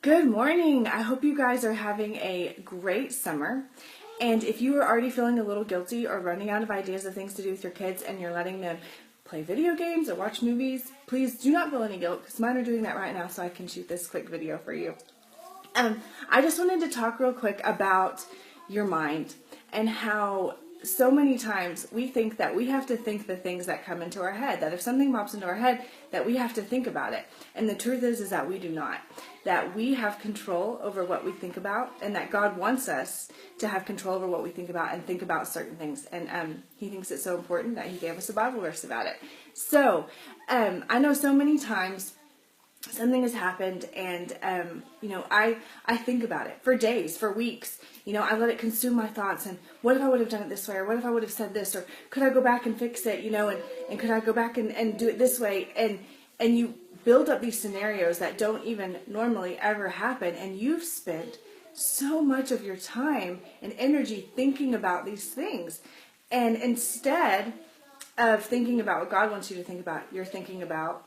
Good morning. I hope you guys are having a great summer. And if you are already feeling a little guilty or running out of ideas of things to do with your kids and you're letting them play video games or watch movies, please do not feel any guilt because mine are doing that right now so I can shoot this quick video for you. I just wanted to talk real quick about your mind and how so many times we think that we have to think the things that come into our head, that if something pops into our head, that we have to think about it. And the truth is that we do not. That we have control over what we think about, and that God wants us to have control over what we think about and think about certain things. And He thinks it's so important that He gave us a Bible verse about it. So, I know so many times something has happened and, I think about it for days, for weeks. I let it consume my thoughts and what if I would have done it this way? Or what if I would have said this? Or could I go back and fix it? And could I go back and do it this way? And you build up these scenarios that don't even normally ever happen. And you've spent so much of your time and energy thinking about these things. And instead of thinking about what God wants you to think about, you're thinking about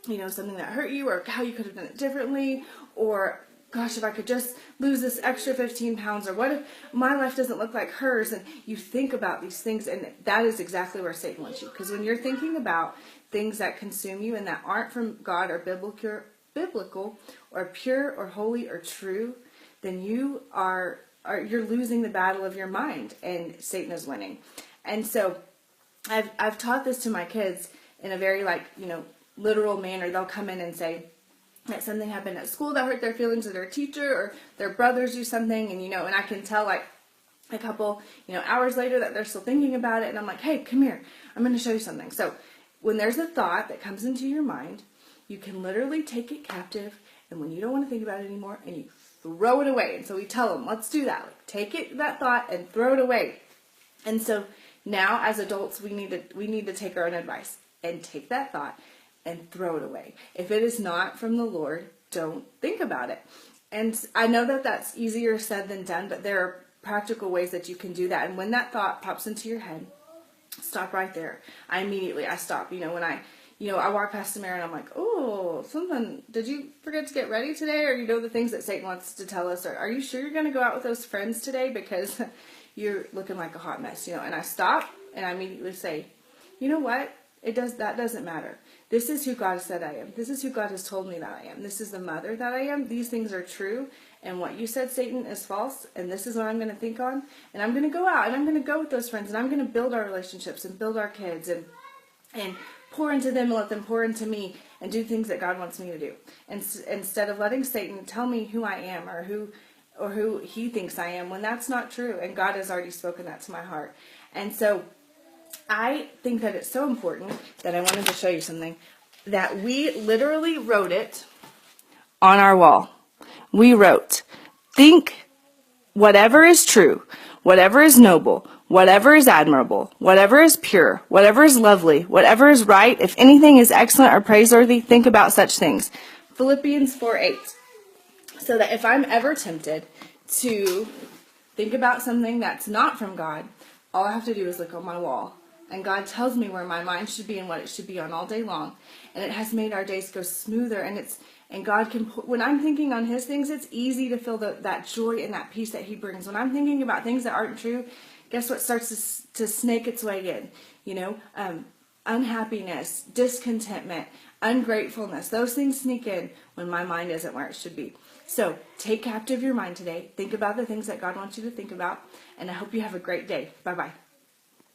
something that hurt you or how you could have done it differently, or gosh, if I could just lose this extra 15 pounds, or what if my life doesn't look like hers? And you think about these things, and that is exactly where Satan wants you. Because when you're thinking about things that consume you and that aren't from God or biblical or pure or holy or true, then you're losing the battle of your mind, and Satan is winning. And so I've taught this to my kids in a very literal manner. They'll come in and say that something happened at school that hurt their feelings, or their teacher or their brothers do something, and and I can tell a couple hours later that they're still thinking about it, and I'm like, hey, come here, I'm going to show you something. So when there's a thought that comes into your mind, you can literally take it captive, and when you don't want to think about it anymore, and you throw it away. And so we tell them, let's do that. Take that thought and throw it away. And so now as adults, we need to take our own advice and take that thought and throw it away. If it is not from the Lord, don't think about it. And I know that that's easier said than done, but there are practical ways that you can do that. And when that thought pops into your head, stop right there. I stop. When I walk past the mirror and I'm like, oh, did you forget to get ready today? Or the things that Satan wants to tell us. Or are you sure you're going to go out with those friends today? Because you're looking like a hot mess, And I stop and I immediately say, you know what? That doesn't matter. This is who God said I am. This is who God has told me that I am. This is the mother that I am. These things are true. And what you said, Satan, is false. And this is what I'm going to think on. And I'm going to go out and I'm going to go with those friends. And I'm going to build our relationships and build our kids and pour into them and let them pour into me and do things that God wants me to do. And instead of letting Satan tell me who I am or who he thinks I am, when that's not true. And God has already spoken that to my heart. And so I think that it's so important that I wanted to show you something that we literally wrote it on our wall. We wrote, think whatever is true, whatever is noble, whatever is admirable, whatever is pure, whatever is lovely, whatever is right, if anything is excellent or praiseworthy, think about such things. Philippians 4:8. So that if I'm ever tempted to think about something that's not from God, all I have to do is look on my wall. And God tells me where my mind should be and what it should be on all day long. And it has made our days go smoother. And God can, when I'm thinking on His things, it's easy to feel that joy and that peace that He brings. When I'm thinking about things that aren't true, guess what starts to snake its way in? Unhappiness, discontentment, ungratefulness. Those things sneak in when my mind isn't where it should be. So take captive your mind today. Think about the things that God wants you to think about. And I hope you have a great day. Bye-bye.